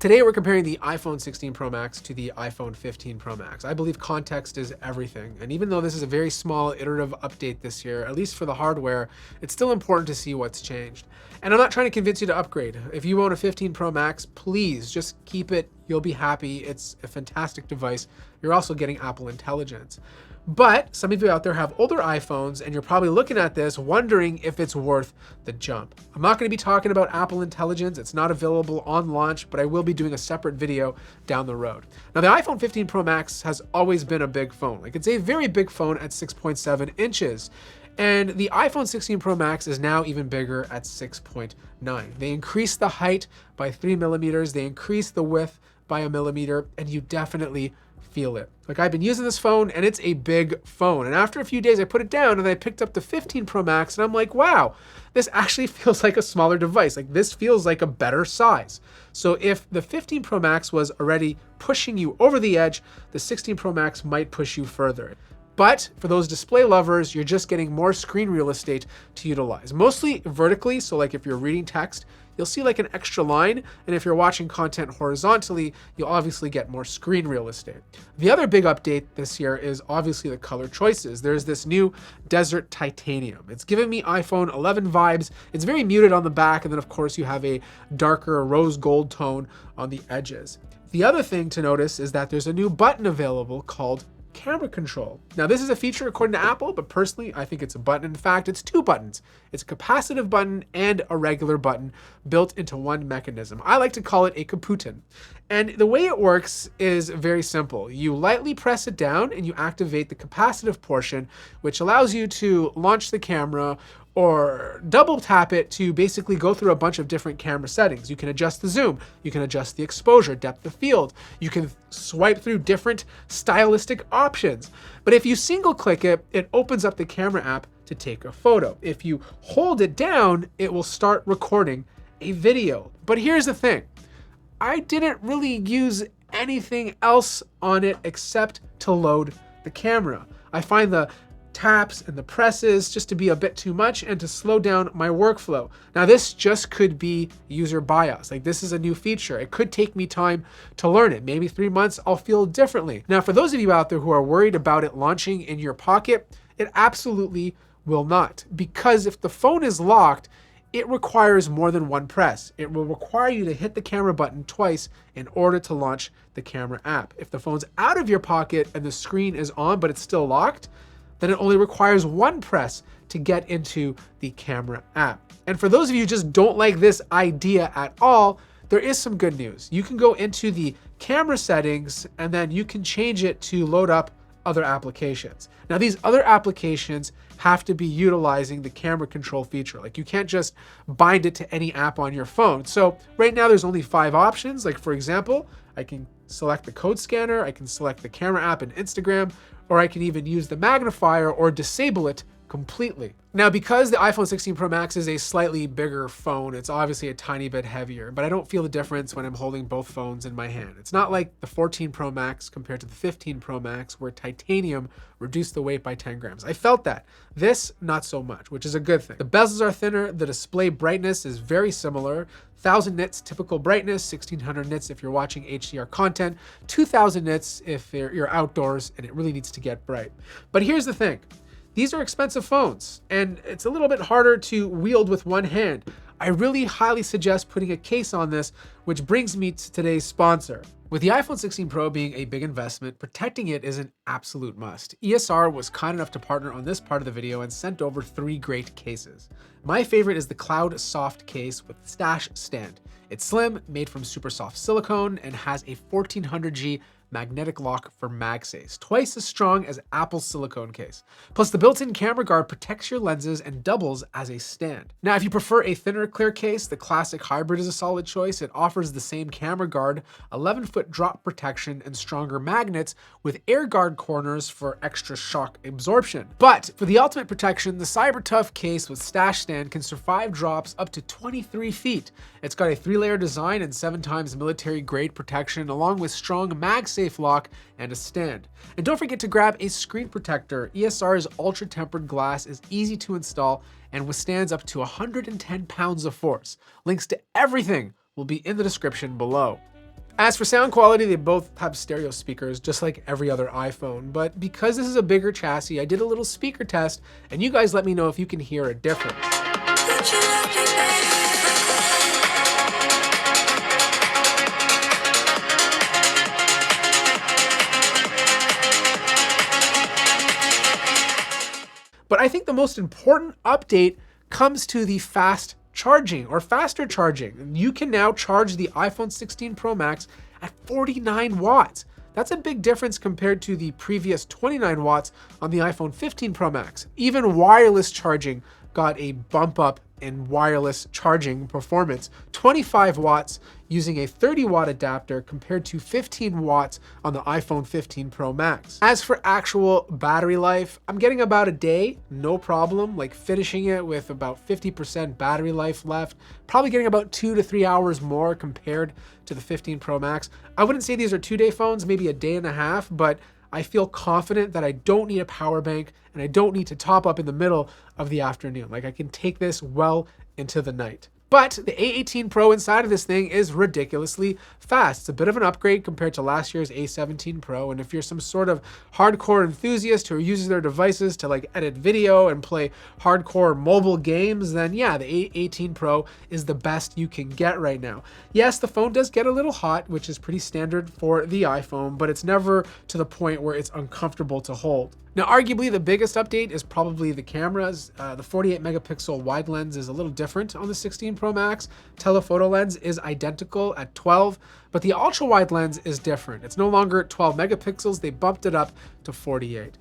Today we're comparing the iPhone 16 Pro Max to the iPhone 15 Pro Max. I believe context is everything, and even though this is a very small iterative update this year, at least for the hardware, it's still important to see what's changed. And I'm not trying to convince you to upgrade. If you own a 15 Pro Max, please just keep it. You'll be happy. It's a fantastic device. You're also getting Apple Intelligence. But some of you out there have older iPhones and you're probably looking at this wondering if it's worth the jump. I'm not going to be talking about Apple Intelligence. It's not available on launch, but I will be doing a separate video down the road. Now, the iPhone 15 Pro Max has always been a big phone. Like, it's a very big phone at 6.7 inches. And the iPhone 16 Pro Max is now even bigger at 6.9. They increased the height by 3 millimeters. They increased the width by 1 millimeter, and you definitely feel it. Like, I've been using this phone and it's a big phone. And after a few days, I put it down and I picked up the 15 Pro Max and I'm like, wow, this actually feels like a smaller device. Like, this feels like a better size. So if the 15 Pro Max was already pushing you over the edge, the 16 Pro Max might push you further. But for those display lovers, you're just getting more screen real estate to utilize. Mostly vertically, so like if you're reading text, you'll see like an extra line, and if you're watching content horizontally, you'll obviously get more screen real estate. The other big update this year is obviously the color choices. There's this new Desert Titanium. It's giving me iPhone 11 vibes. It's very muted on the back, and then of course you have a darker rose gold tone on the edges. The other thing to notice is that there's a new button available called camera control. Now, this is a feature according to Apple, but personally, I think it's a button. In fact, it's two buttons. It's a capacitive button and a regular button built into one mechanism. I like to call it a caputin. And the way it works is very simple. You lightly press it down and you activate the capacitive portion, which allows you to launch the camera, or double tap it to basically go through a bunch of different camera settings. You can adjust the zoom, you can adjust the exposure, depth of field, you can swipe through different stylistic options. But if you single click it, it opens up the camera app to take a photo. If you hold it down, it will start recording a video. But here's the thing, I didn't really use anything else on it except to load the camera. I find the taps and the presses just to be a bit too much and to slow down my workflow. Now, this just could be user bias. Like, this is a new feature. It could take me time to learn it. Maybe 3 months I'll feel differently. Now, for those of you out there who are worried about it launching in your pocket, it absolutely will not. Because if the phone is locked, it requires more than one press. It will require you to hit the camera button twice in order to launch the camera app. If the phone's out of your pocket and the screen is on but it's still locked, then it only requires one press to get into the camera app. And for those of you who just don't like this idea at all, there is some good news. You can go into the camera settings and then you can change it to load up other applications. Now, these other applications have to be utilizing the camera control feature. Like, you can't just bind it to any app on your phone. So right now there's only 5 options. Like, for example, I can select the code scanner, I can select the camera app in Instagram, or I can even use the magnifier or disable it completely. Now, because the iPhone 16 Pro Max is a slightly bigger phone, it's obviously a tiny bit heavier, but I don't feel the difference when I'm holding both phones in my hand. It's not like the 14 Pro Max compared to the 15 Pro Max, where titanium reduced the weight by 10 grams. I felt that. This, not so much, which is a good thing. The bezels are thinner, the display brightness is very similar. 1000 nits typical brightness, 1600 nits if you're watching HDR content, 2000 nits if you're outdoors and it really needs to get bright. But here's the thing. These are expensive phones, and it's a little bit harder to wield with one hand. I really highly suggest putting a case on this, which brings me to today's sponsor. With the iPhone 16 Pro being a big investment, protecting it is an absolute must. ESR was kind enough to partner on this part of the video and sent over 3 great cases. My favorite is the Cloud Soft case with Stash Stand. It's slim, made from super soft silicone, and has a 1400G magnetic lock for MagSafe, twice as strong as Apple's silicone case. Plus, the built-in camera guard protects your lenses and doubles as a stand. Now, if you prefer a thinner clear case, the classic hybrid is a solid choice. It offers the same camera guard, 11-foot drop protection, and stronger magnets with air guard corners for extra shock absorption. But for the ultimate protection, the CyberTough case with Stash Stand can survive drops up to 23 feet. It's got a 3-layer design and 7 times military-grade protection, along with strong MagSafe lock and a stand. And don't forget to grab a screen protector. ESR's ultra-tempered glass is easy to install and withstands up to 110 pounds of force. Links to everything will be in the description below. As for sound quality, they both have stereo speakers, just like every other iPhone. But because this is a bigger chassis, I did a little speaker test, and you guys let me know if you can hear a difference. But I think the most important update comes to the fast charging or faster charging. You can now charge the iPhone 16 Pro Max at 49 watts. That's a big difference compared to the previous 29 watts on the iPhone 15 Pro Max. Even wireless charging got a bump up in wireless charging performance. 25 watts using a 30 watt adapter compared to 15 watts on the iPhone 15 Pro Max. As for actual battery life, I'm getting about a day, no problem, like finishing it with about 50% battery life left, probably getting about 2 to 3 hours more compared to the 15 Pro Max. I wouldn't say these are 2-day phones, maybe a day and a half, but I feel confident that I don't need a power bank and I don't need to top up in the middle of the afternoon. Like I can take this well into the night. But the A18 Pro inside of this thing is ridiculously fast. It's a bit of an upgrade compared to last year's A17 Pro. And if you're some sort of hardcore enthusiast who uses their devices to like edit video and play hardcore mobile games, then yeah, the A18 Pro is the best you can get right now. Yes, the phone does get a little hot, which is pretty standard for the iPhone, but it's never to the point where it's uncomfortable to hold. Now, arguably the biggest update is probably the cameras. The 48 megapixel wide lens is a little different on the 16 Pro Max. Telephoto lens is identical at 12, but the ultra wide lens is different. It's no longer 12 megapixels. They bumped it up to 48.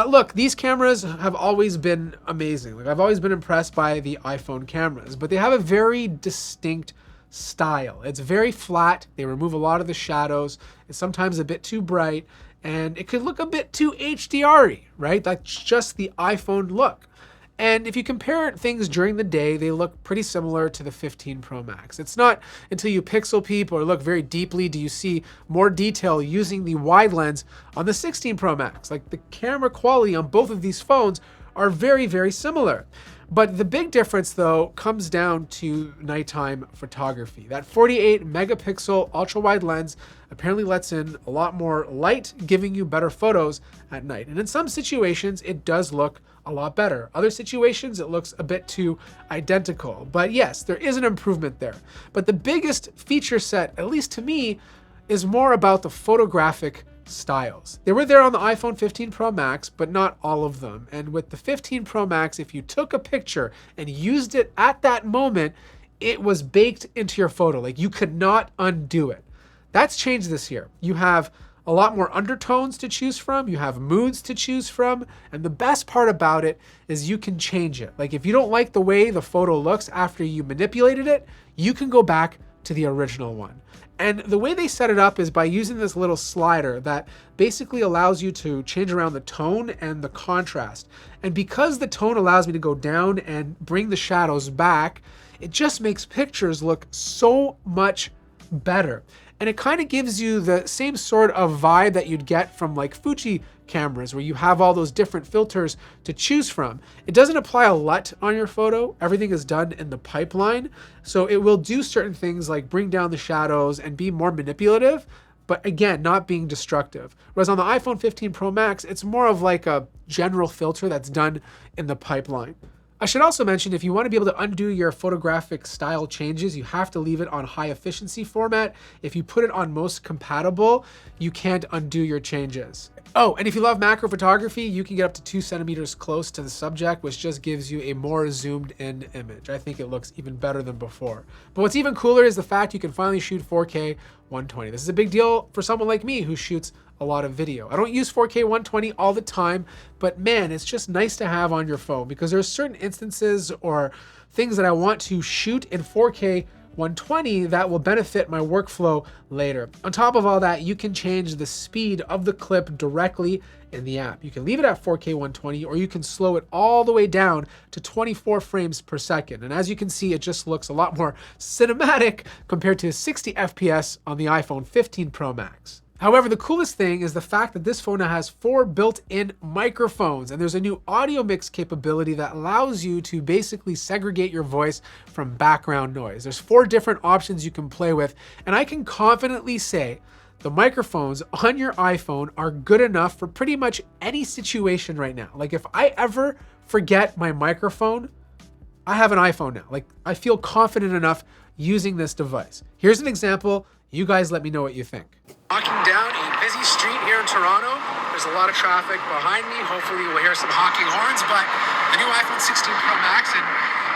Look, these cameras have always been amazing. Like I've always been impressed by the iPhone cameras, but they have a very distinct style. It's very flat. They remove a lot of the shadows. It's sometimes a bit too bright. And it could look a bit too HDR-y, right? That's just the iPhone look. And if you compare things during the day, they look pretty similar to the 15 Pro Max. It's not until you pixel peep or look very deeply do you see more detail using the wide lens on the 16 Pro Max. Like the camera quality on both of these phones are very, very similar. But the big difference though comes down to nighttime photography. That 48 megapixel ultra wide lens apparently lets in a lot more light, giving you better photos at night. And in some situations, it does look a lot better. Other situations, it looks a bit too identical. But yes, there is an improvement there. But the biggest feature set, at least to me, is more about the photographic styles. They were there on the iPhone 15 Pro Max, but not all of them. And with the 15 Pro Max, if you took a picture and used it at that moment, it was baked into your photo. Like you could not undo it. That's changed this year. You have a lot more undertones to choose from. You have moods to choose from. And the best part about it is you can change it. Like if you don't like the way the photo looks after you manipulated it, you can go back to the original one. And the way they set it up is by using this little slider that basically allows you to change around the tone and the contrast. And because the tone allows me to go down and bring the shadows back, it just makes pictures look so much better. And it kind of gives you the same sort of vibe that you'd get from like Fuji cameras where you have all those different filters to choose from. It doesn't apply a LUT on your photo. Everything is done in the pipeline. So it will do certain things like bring down the shadows and be more manipulative, but again, not being destructive. Whereas on the iPhone 15 Pro Max, it's more of like a general filter that's done in the pipeline. I should also mention, if you want to be able to undo your photographic style changes, you have to leave it on high efficiency format. If you put it on most compatible, you can't undo your changes. Oh, and if you love macro photography, you can get up to 2 centimeters close to the subject, which just gives you a more zoomed in image. I think it looks even better than before. But what's even cooler is the fact you can finally shoot 4K 120. This is a big deal for someone like me who shoots a lot of video. I don't use 4K 120 all the time, but man, it's just nice to have on your phone because there's certain instances or things that I want to shoot in 4K 120 that will benefit my workflow later. On top of all that, you can change the speed of the clip directly in the app. You can leave it at 4K 120 or you can slow it all the way down to 24 frames per second. And as you can see, it just looks a lot more cinematic compared to 60 FPS on the iPhone 15 Pro Max. However, the coolest thing is the fact that this phone now has 4 built-in microphones, and there's a new audio mix capability that allows you to basically segregate your voice from background noise. There's 4 different options you can play with, and I can confidently say the microphones on your iPhone are good enough for pretty much any situation right now. Like if I ever forget my microphone, I have an iPhone now. Like I feel confident enough using this device. Here's an example. You guys let me know what you think. Walking down a busy street here in Toronto. There's a lot of traffic behind me. Hopefully we'll hear some honking horns, but the new iPhone 16 Pro Max and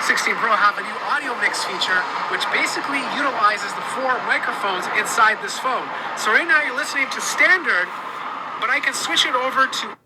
16 Pro have a new audio mix feature, which basically utilizes the 4 microphones inside this phone. So right now you're listening to standard, but I can switch it over to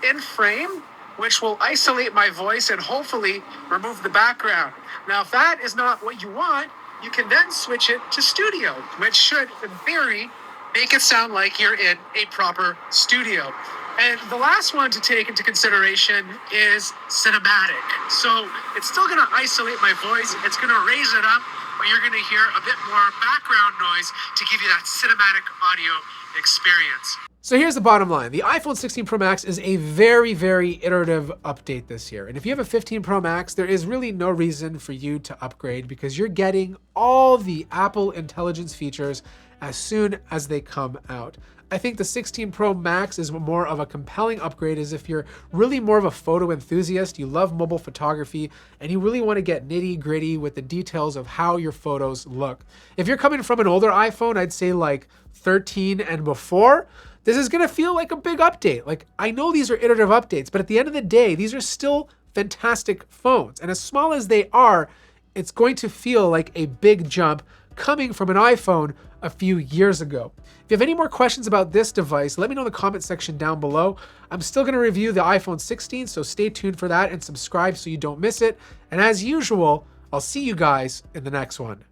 in frame, which will isolate my voice and hopefully remove the background. Now, if that is not what you want, you can then switch it to studio, which should, in theory, make it sound like you're in a proper studio. And the last one to take into consideration is cinematic. So it's still going to isolate my voice. It's going to raise it up, but you're going to hear a bit more background noise to give you that cinematic audio experience. So here's the bottom line. The iPhone 16 Pro Max is a very, very iterative update this year. And if you have a 15 Pro Max, there is really no reason for you to upgrade because you're getting all the Apple Intelligence features as soon as they come out. I think the 16 Pro Max is more of a compelling upgrade as if you're really more of a photo enthusiast, you love mobile photography, and you really want to get nitty gritty with the details of how your photos look. If you're coming from an older iPhone, I'd say like 13 and before, this is going to feel like a big update. Like I know these are iterative updates, but at the end of the day, these are still fantastic phones. And as small as they are, it's going to feel like a big jump coming from an iPhone a few years ago. If you have any more questions about this device, let me know in the comment section down below. I'm still going to review the iPhone 16, so stay tuned for that and subscribe so you don't miss it. And as usual, I'll see you guys in the next one.